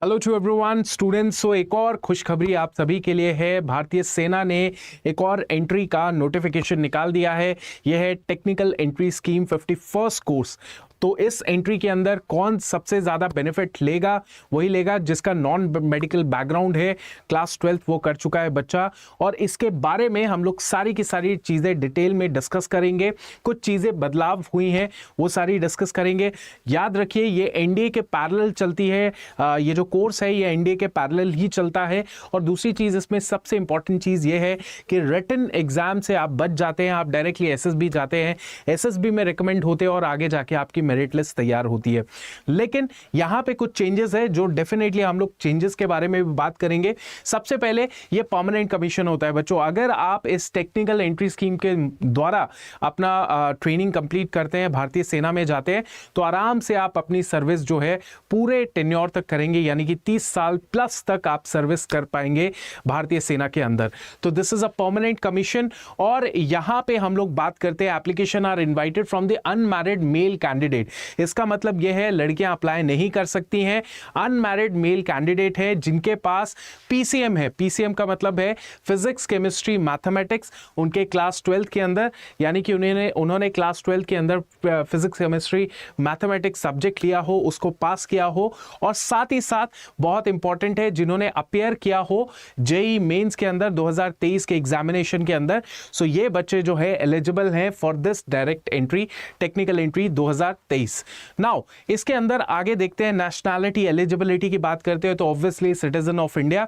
Hello to everyone students. So एक और खुशखबरी आप सभी के लिए है। भारतीय सेना ने एक और एंट्री का नोटिफिकेशन निकाल दिया है। यह है technical entry scheme 51st course. तो इस एंट्री के अंदर कौन सबसे ज़्यादा बेनिफिट लेगा? वही लेगा जिसका नॉन मेडिकल बैकग्राउंड है, क्लास 12th वो कर चुका है बच्चा। और इसके बारे में हम लोग सारी की सारी चीज़ें डिटेल में डिस्कस करेंगे। कुछ चीज़ें बदलाव हुई हैं वो सारी डिस्कस करेंगे। याद रखिए ये एनडीए के पैरेलल चलती है। ये जो कोर्स है ये एनडीए के पैरेलल ही चलता है। और दूसरी चीज़ इसमें सबसे इंपॉर्टेंट चीज़ ये है कि रिटन एग्जाम से आप बच जाते हैं, आप डायरेक्टली एसएसबी जाते हैं, एसएसबी में रिकमेंड होते हैं और आगे जाके आपकी मेरिट लिस्ट तैयार होती है। लेकिन यहां पे कुछ चेंजेस है जो डेफिनेटली हम लोग चेंजेस के बारे में भी बात करेंगे। सबसे पहले ये परमानेंट कमीशन होता है बच्चों। अगर आप इस टेक्निकल एंट्री स्कीम के द्वारा अपना ट्रेनिंग कंप्लीट करते हैं, भारतीय सेना में जाते हैं, तो आराम से आप अपनी सर्विस जो है पूरे टेन्योर तक करेंगे, यानी कि 30 साल प्लस तक आप सर्विस कर पाएंगे भारतीय सेना के अंदर। तो this is a permanent commission. और यहां पे हम लोग बात करते हैं application are invited from the unmarried male candidate. इसका मतलब यह है लड़कियां अप्लाई नहीं कर सकती हैं। अनमैरिड मेल कैंडिडेट है जिनके पास पीसीएम है। पीसीएम का मतलब है फिजिक्स केमिस्ट्री मैथमेटिक्स, उनके क्लास 12th के अंदर, यानी कि उन्होंने क्लास 12th के अंदर फिजिक्स केमिस्ट्री मैथमेटिक्स सब्जेक्ट लिया हो, उसको पास किया हो। और साथ ही साथ बहुत इंपॉर्टेंट है जिन्होंने अपियर किया हो जेई मेंस के अंदर 2023 के एग्जामिनेशन के अंदर। सो ये बच्चे जो है एलिजिबल हैं for this direct entry, technical entry 2023। Now इसके अंदर आगे देखते हैं नेशनैलिटी एलिजिबिलिटी की बात करते हैं तो obviously citizen of India,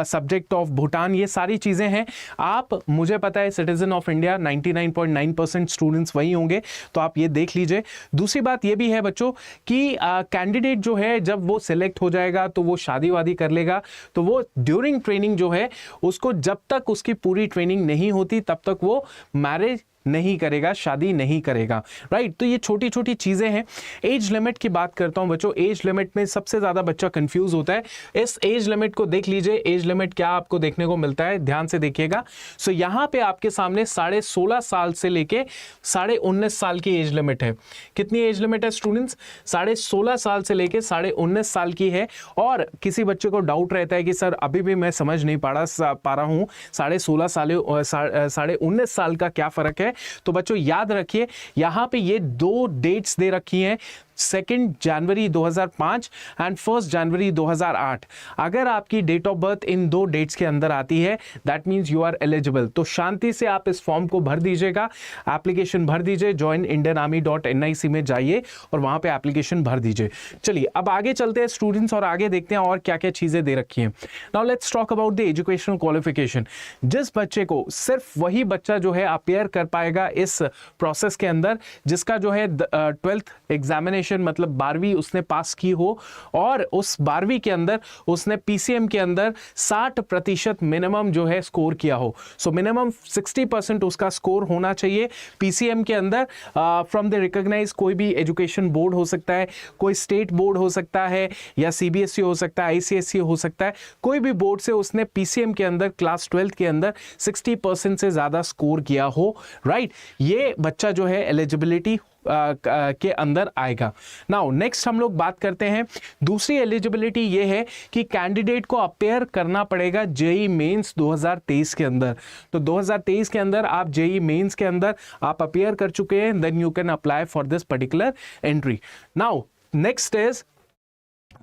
subject of Bhutan, ये सारी चीजें हैं। आप, मुझे पता है सिटीजन ऑफ इंडिया 99.9% स्टूडेंट्स वही होंगे, तो आप ये देख लीजिए। दूसरी बात ये भी है बच्चों कि कैंडिडेट जो है जब वो सिलेक्ट हो जाएगा तो वो शादी वादी कर लेगा, तो वो ड्यूरिंग ट्रेनिंग जो है उसको, जब तक उसकी पूरी ट्रेनिंग नहीं होती तब तक वो मैरिज नहीं करेगा, शादी नहीं करेगा, राइट। तो ये छोटी छोटी चीजें हैं। एज लिमिट की बात करता हूं बच्चों। एज लिमिट में सबसे ज्यादा बच्चा कंफ्यूज होता है। इस एज लिमिट को देख लीजिए। एज लिमिट क्या आपको देखने को मिलता है, ध्यान से देखिएगा। सो यहां पे आपके सामने 16.5 साल से लेके 19.5 साल की एज लिमिट है। कितनी एज लिमिट है स्टूडेंट्स? 16.5 साल से लेके 19.5 साल की है। और किसी बच्चे को डाउट रहता है कि सर अभी भी मैं समझ नहीं पा रहा हूं 16.5 साल 19.5 साल का क्या फर्क है। तो बच्चों याद रखिए यहां पे ये दो डेट्स दे रखी हैं, 2 जनवरी 2005 एंड 1 जनवरी 2008। अगर आपकी डेट ऑफ बर्थ इन दो डेट्स के अंदर आती है that means you are eligible. तो शांति से आप इस फॉर्म को भर दीजिएगा, एप्लीकेशन भर दीजिए। joinindianarmy.nic में जाइए और वहां पे एप्लीकेशन भर दीजिए। चलिए अब आगे चलते हैं स्टूडेंट्स और आगे देखते हैं और क्या क्या चीजें दे रखी हैं। Now let's talk about the educational qualification. जिस बच्चे को, सिर्फ वही बच्चा जो है अपेयर कर पाएगा इस प्रोसेस के अंदर जिसका जो है 12th एग्जामिनेशन मतलब 12वीं उसने पास की हो और उस 12वीं के अंदर उसने पीसीएम के अंदर 60% मिनिमम जो है स्कोर किया हो। सो मिनिमम 60% उसका स्कोर होना चाहिए पीसीएम के अंदर। फ्रॉम द रिकॉग्नाइज कोई भी एजुकेशन बोर्ड हो सकता है, कोई स्टेट बोर्ड हो सकता है या सीबीएसई हो सकता है, आईसीएसई हो सकता है, कोई भी बोर्ड से उसने पीसीएम के अंदर क्लास 12th के अंदर 60% से ज्यादा स्कोर किया हो, राइट। ये बच्चा जो है एलिजिबिलिटी के अंदर आएगा। नाउ नेक्स्ट हम लोग बात करते हैं, दूसरी एलिजिबिलिटी ये है कि कैंडिडेट को अपेयर करना पड़ेगा जेई मेंस 2023 के अंदर। तो 2023 के अंदर आप जेई मेंस के अंदर आप अपेयर कर चुके हैं, then you can apply for this particular entry. Now next is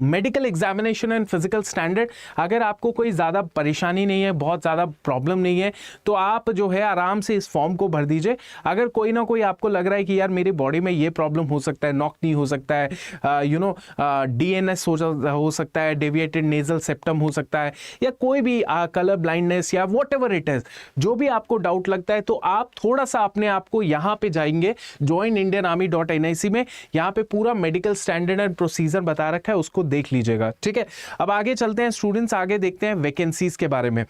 medical examination and physical standard. अगर आपको कोई ज़्यादा परेशानी नहीं है, बहुत ज़्यादा प्रॉब्लम नहीं है, तो आप जो है आराम से इस फॉर्म को भर दीजिए। अगर कोई ना कोई आपको लग रहा है कि यार मेरी बॉडी में ये प्रॉब्लम हो सकता है, नॉक नी हो सकता है, डीएनएस हो सकता है, डेविएटेड नेजल सेप्टम हो सकता है, या कोई भी कलर ब्लाइंडनेस या वॉट एवर इट इज, जो भी आपको डाउट लगता है, तो आप थोड़ा सा अपने आप को यहाँ पे जाएंगे joinindianarmy.nic में। यहाँ पे पूरा मेडिकल स्टैंडर्ड एंड प्रोसीजर बता रखा है, उसको देख लीजिएगा, ठीक है। अब आगे चलते हैं स्टूडेंट्स, आगे देखते हैं वैकेंसीज के बारे में।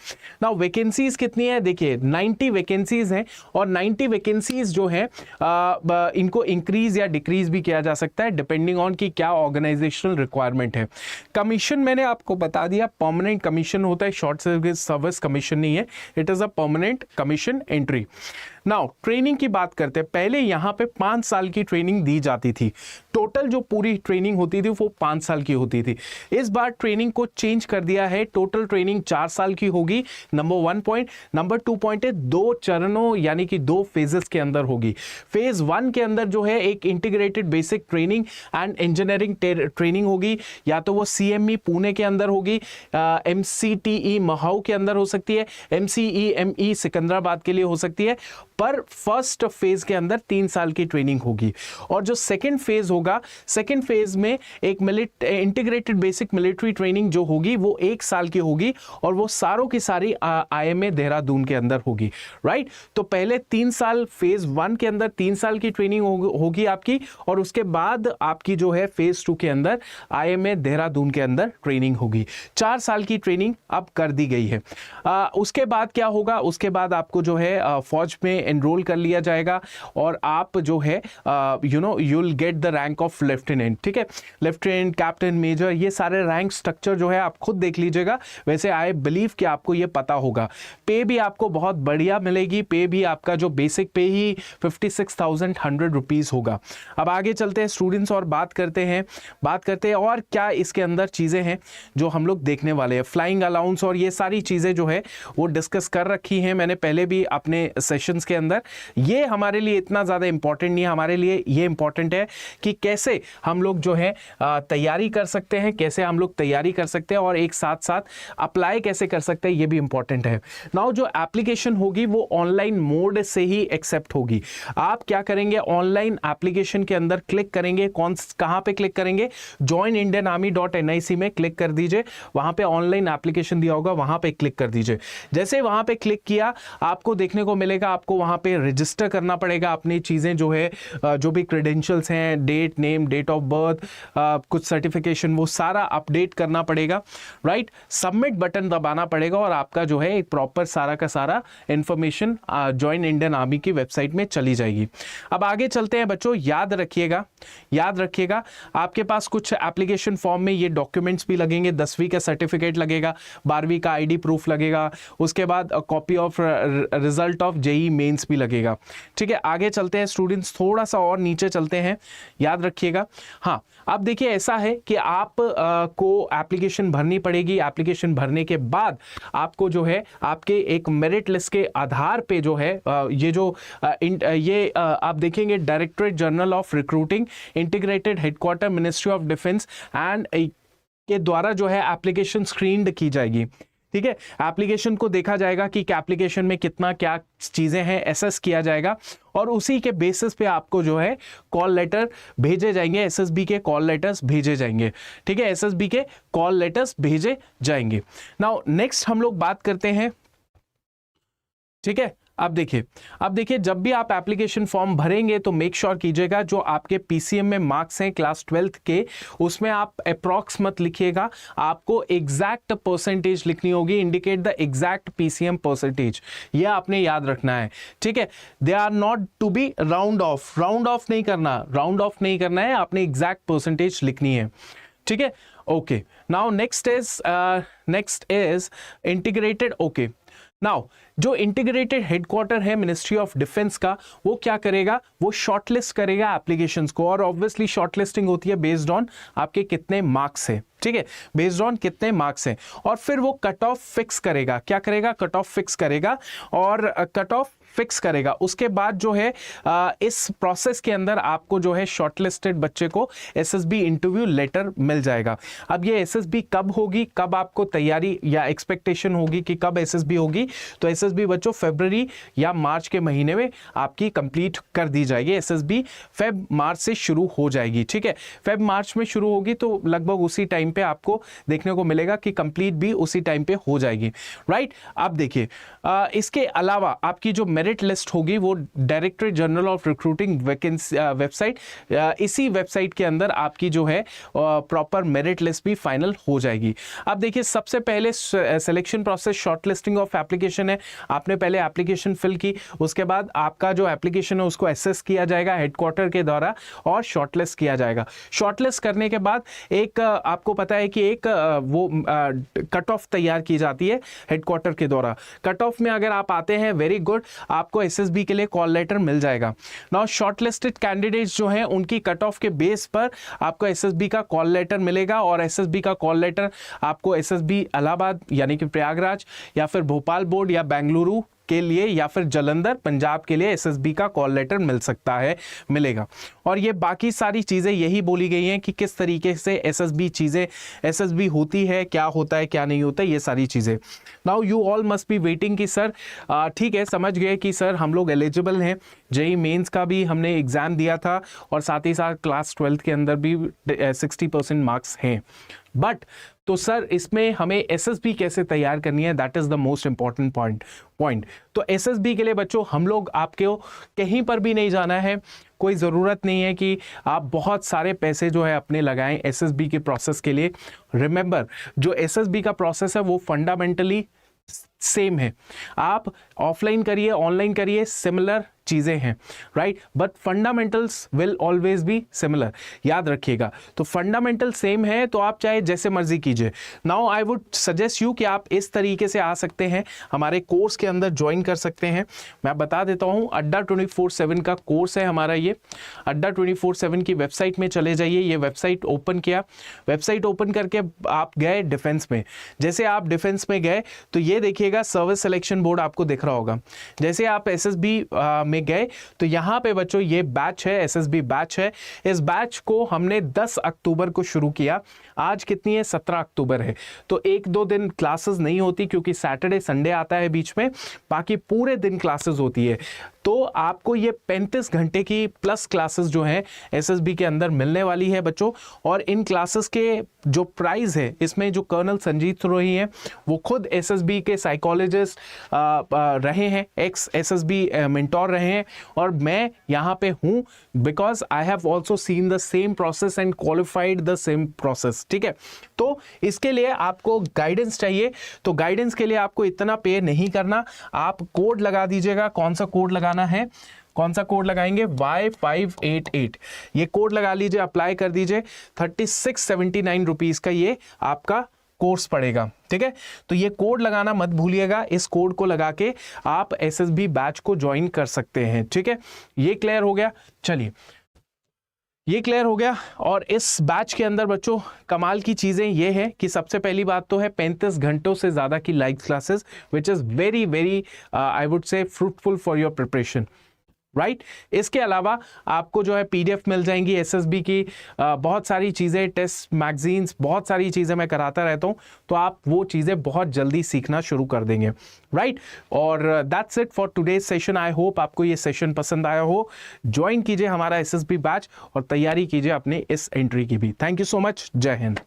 नाउ वैकेंसीज कितनी है देखिए, 90 वैकेंसीज हैं और 90 वैकेंसीज जो है इनको इंक्रीज या डिक्रीज भी किया जा सकता है डिपेंडिंग ऑन कि क्या ऑर्गेनाइजेशनल रिक्वायरमेंट है। कमीशन मैंने आपको बता दिया, परमानेंट कमीशन होता है, शॉर्ट सर्विस कमीशन नहीं है, it is a permanent commission entry. Now training की बात करते हैं। पहले यहाँ पे 5 साल की ट्रेनिंग दी जाती थी, टोटल जो पूरी ट्रेनिंग होती थी वो 5 साल की होती थी। इस बार ट्रेनिंग को चेंज कर दिया है, टोटल ट्रेनिंग 4 साल की होगी, नंबर 1 पॉइंट। नंबर 2 पॉइंट है 2 चरणों यानी कि 2 फेजेस के अंदर होगी। फेज 1 के अंदर जो है एक integrated basic training and engineering training होगी, या तो वो CME पुणे के अंदर होगी, MCTE महाऊ के अंदर हो सकती है, MCEME सिकंदराबाद के लिए हो सकती है, पर फर्स्ट फेज के अंदर 3 साल की ट्रेनिंग होगी। और जो सेकंड फेज होगा, सेकंड फेज में एक इंटीग्रेटेड बेसिक मिलिट्री ट्रेनिंग जो होगी वो 1 साल की होगी, और वो सारों की सारी IMA देहरादून के अंदर होगी, राइट। तो पहले 3 साल फेज 1 के अंदर 3 साल की ट्रेनिंग होगी आपकी, और उसके बाद आपकी जो है फेज 2 के अंदर IMA देहरादून के अंदर ट्रेनिंग होगी। 4 साल की ट्रेनिंग अब कर दी गई है। उसके बाद क्या होगा, उसके बाद आपको जो है फौज में एनरोल कर लिया जाएगा, और आप जो है you will get the rank of lieutenant, ठीक है। लेफ्टिनेंट, कैप्टन, मेजर, ये सारे रैंक स्ट्रक्चर जो है आप खुद देख लीजिएगा। वैसे आई बिलीव कि आपको ये पता होगा। पे भी आपको बहुत बढ़िया मिलेगी, पे भी आपका जो बेसिक पे ही 56,100 रुपीज होगा। अब आगे चलते हैं स्टूडेंट्स और बात करते हैं और क्या इसके अंदर चीजें हैं जो हम लोग देखने वाले हैं। फ्लाइंग अलाउंस और ये सारी चीजें जो है वो डिस्कस कर रखी हैं मैंने पहले भी अपने सेशंस के अंदर। ये हमारे लिए इतना ज्यादा इंपॉर्टेंट नहीं है, हमारे लिए ये इंपॉर्टेंट है कि कैसे हम लोग जो है तैयारी कर सकते हैं, कैसे हम लोग तैयारी कर सकते हैं, और एक साथ साथ अप्लाई कैसे कर सकते हैं, ये भी इंपॉर्टेंट है। नाउ जो एप्लीकेशन होगी वो ऑनलाइन मोड से ही एक्सेप्ट होगी। आप क्या करेंगे, ऑनलाइन एप्लीकेशन के अंदर क्लिक करेंगे। कहां पे क्लिक करेंगे, joinindianarmy.nic में क्लिक कर दीजिए, वहां पे ऑनलाइन एप्लीकेशन दिया होगा, वहां पे क्लिक कर दीजिए। जैसे वहां पे क्लिक किया, आपको देखने को मिलेगा, आपको वहां पे रजिस्टर करना पड़ेगा अपनी चीजें जो है, जो भी क्रेडेंशियल्स हैं, date, name, date of birth, कुछ सर्टिफिकेशन, वो सारा अपडेट करना पड़ेगा, राइट। सबमिट बटन दबाना पड़ेगा, और आपका जो है एक प्रॉपर सारा का सारा इंफॉर्मेशन जॉइन इंडियन आर्मी की वेबसाइट में चली जाएगी। अब आगे चलते हैं बच्चों। याद रखिएगा आपके पास कुछ एप्लीकेशन फॉर्म में ये डॉक्यूमेंट्स भी लगेंगे। 10वीं का सर्टिफिकेट लगेगा, 12वीं का ID प्रूफ लगेगा, उसके बाद copy of result of JEE mains भी लगेगा, ठीक है। आगे चलते हैं स्टूडेंट्स, थोड़ा सा और नीचे चलते हैं, याद रखिएगा। हाँ, अब देखिए ऐसा है कि आप को एप्लीकेशन भरनी पड़ेगी। एप्लीकेशन भरने के बाद आपको जो है आपके एक मेरिट लिस्ट के आधार पे जो है ये आप देखेंगे, directorate general of recruiting, integrated headquarter, ministry of defence and के द्वारा जो है एप्लीकेशन स्क्रीन्ड की जाएगी, ठीक है। एप्लीकेशन को देखा जाएगा कि एप्लीकेशन में कितना क्या चीजें हैं, एसेस किया जाएगा, और उसी के बेसिस पे आपको जो है कॉल लेटर भेजे जाएंगे, SSB के कॉल लेटर्स भेजे जाएंगे, ठीक है। SSB के कॉल लेटर्स भेजे जाएंगे। नाउ नेक्स्ट हम लोग बात करते हैं, ठीक है। अब देखिए जब भी आप एप्लीकेशन फॉर्म भरेंगे तो मेक श्योर कीजिएगा जो आपके PCM में मार्क्स हैं क्लास 12th के, उसमें आप अप्रॉक्स मत लिखिएगा, आपको एग्जैक्ट परसेंटेज लिखनी होगी, indicate the exact PCM percentage, ये आपने याद रखना है, ठीक है। They are not to be round off नहीं करना है, आपने एग्जैक्ट परसेंटेज लिखनी है, ठीक है। Okay, now next is integrated. Okay, now जो इंटीग्रेटेड हेडक्वार्टर है मिनिस्ट्री ऑफ डिफेंस का, वो क्या करेगा, वो शॉर्टलिस्ट करेगा एप्लीकेशंस को, और ऑब्वियसली शॉर्टलिस्टिंग होती है बेस्ड ऑन आपके कितने मार्क्स है, ठीक है, बेस्ड ऑन कितने मार्क्स हैं, और फिर वो कट ऑफ फिक्स करेगा। क्या करेगा, कट ऑफ फिक्स करेगा, और कट ऑफ फिक्स करेगा। उसके बाद जो है इस प्रोसेस के अंदर आपको जो है शॉर्टलिस्टेड बच्चे को SSB इंटरव्यू लेटर मिल जाएगा। अब ये SSB कब होगी, कब आपको तैयारी या एक्सपेक्टेशन होगी कि कब SSB होगी, तो SSB बच्चों फरवरी या मार्च के महीने में आपकी कंप्लीट कर दी जाएगी। SSB फेब मार्च से शुरू हो जाएगी, ठीक है। फेब मार्च में शुरू होगी तो लगभग उसी टाइम पे आपको देखने को मिलेगा कि कंप्लीट भी उसी टाइम पे हो जाएगी, राइट। अब देखिए इसके अलावा आपकी जो मेरिट लिस्ट होगी वो directorate general of recruiting vacancy website, इसी वेबसाइट के अंदर आपकी जो है प्रॉपर मेरिट लिस्ट भी फाइनल हो जाएगी। अब देखिए सबसे पहले selection process shortlisting of application है। आपने पहले एप्लीकेशन फिल की, उसके बाद आपका जो एप्लीकेशन है उसको एसेस किया जाएगा हेडक्वार्टर के द्वारा और शॉर्टलिस्ट किया जाएगा। शॉर्टलिस्ट करने के बाद एक आपको पता है कि एक वो कट ऑफ तैयार की जाती है हेडक्वार्टर के द्वारा। कट ऑफ में अगर आप आते हैं वेरी गुड, आपको एसएसबी के लिए कॉल लेटर मिल जाएगा। नाउ शॉर्टलिस्टेड कैंडिडेट्स जो हैं उनकी कट ऑफ के बेस पर आपको एसएसबी का कॉल लेटर मिलेगा, और एसएसबी का कॉल लेटर आपको एसएसबी इलाहाबाद यानी कि प्रयागराज या फिर भोपाल बोर्ड या बेंगलुरु के लिए या फिर जालंधर पंजाब के लिए एसएसबी का कॉल लेटर मिल सकता है, मिलेगा। और ये बाकी सारी चीज़ें यही बोली गई हैं कि किस तरीके से एसएसबी होती है, क्या होता है क्या नहीं होता है, ये सारी चीज़ें। Now you all must be waiting कि सर ठीक है, समझ गए कि सर हम लोग एलिजिबल हैं, जेईई मेंस का भी हमने एग्ज़ाम दिया था और साथ ही साथ क्लास 12 के अंदर भी 60% मार्क्स हैं, बट तो सर इसमें हमें एसएसबी कैसे तैयार करनी है, that is the most important point. तो एसएसबी के लिए बच्चों हम लोग आपको कहीं पर भी नहीं जाना है, कोई ज़रूरत नहीं है कि आप बहुत सारे पैसे जो है अपने लगाएं एसएसबी के प्रोसेस के लिए। रिमेंबर, जो एसएसबी का प्रोसेस है वो फंडामेंटली सेम है, आप ऑफलाइन करिए ऑनलाइन करिए, सिमिलर चीज़ें हैं, right, but fundamentals will always be similar, याद रखिएगा। तो फंडामेंटल सेम है तो आप चाहे जैसे मर्जी कीजिए। Now I would suggest you कि आप इस तरीके से आ सकते हैं, हमारे कोर्स के अंदर ज्वाइन कर सकते हैं। मैं बता देता हूं, अड्डा 24/7 का कोर्स है हमारा। ये अड्डा 24/7 की वेबसाइट में चले जाइए, ये वेबसाइट ओपन किया, वेबसाइट ओपन करके आप गए डिफेंस में। जैसे आप डिफेंस में गए तो ये देखिएगा सर्विस सिलेक्शन बोर्ड आपको दिख रहा होगा। जैसे आप एसएसबी में गए तो यहां पे बच्चों ये बैच है, एसएसबी बैच है। इस बैच को हमने 10 अक्टूबर को शुरू किया, आज कितनी है, 17 अक्टूबर है। तो 1-2 दिन क्लासेस नहीं होती क्योंकि सैटरडे संडे आता है बीच में, बाकी पूरे दिन क्लासेस होती है। तो आपको ये 35 घंटे की प्लस क्लासेस जो हैं एसएसबी के अंदर मिलने वाली है बच्चों। और इन क्लासेस के जो प्राइस है, इसमें जो कर्नल संजीत रोही हैं वो खुद एसएसबी के साइकोलॉजिस्ट रहे हैं, एक्स एसएसबी मेंटोर रहे हैं, और मैं यहाँ पे हूँ because I have also seen the same process and qualified the same process. ठीक है, तो इसके लिए आपको गाइडेंस चाहिए, तो गाइडेंस के लिए आपको इतना पे नहीं करना, आप कोड लगा दीजिएगा। कौन सा कोड लगाना है, कौन सा कोड लगाएंगे, Y588, ये कोड लगा लीजिए, अप्लाई कर दीजिए। 3679 रुपीज का ये आपका कोर्स पड़ेगा। ठीक है, तो ये कोड लगाना मत भूलिएगा, इस कोड को लगा के आप एसएसबी बैच को ज्वाइन कर सकते हैं। ठीक है, ये क्लियर हो गया। चलिए, ये क्लियर हो गया। और इस बैच के अंदर बच्चों कमाल की चीज़ें ये है कि सबसे पहली बात तो है 35 घंटों से ज़्यादा की live classes, which is very very I would say fruitful for your preparation, right. इसके अलावा आपको जो है पीडीएफ मिल जाएंगी एसएसबी की, बहुत सारी चीज़ें, टेस्ट मैगजीन्स, बहुत सारी चीज़ें मैं कराता रहता हूँ, तो आप वो चीज़ें बहुत जल्दी सीखना शुरू कर देंगे, राइट। और that's it for today's session. I hope आपको ये सेशन पसंद आया हो। ज्वाइन कीजिए हमारा एसएसबी बैच और तैयारी कीजिए अपने इस एंट्री की भी। थैंक यू सो मच, जय हिंद।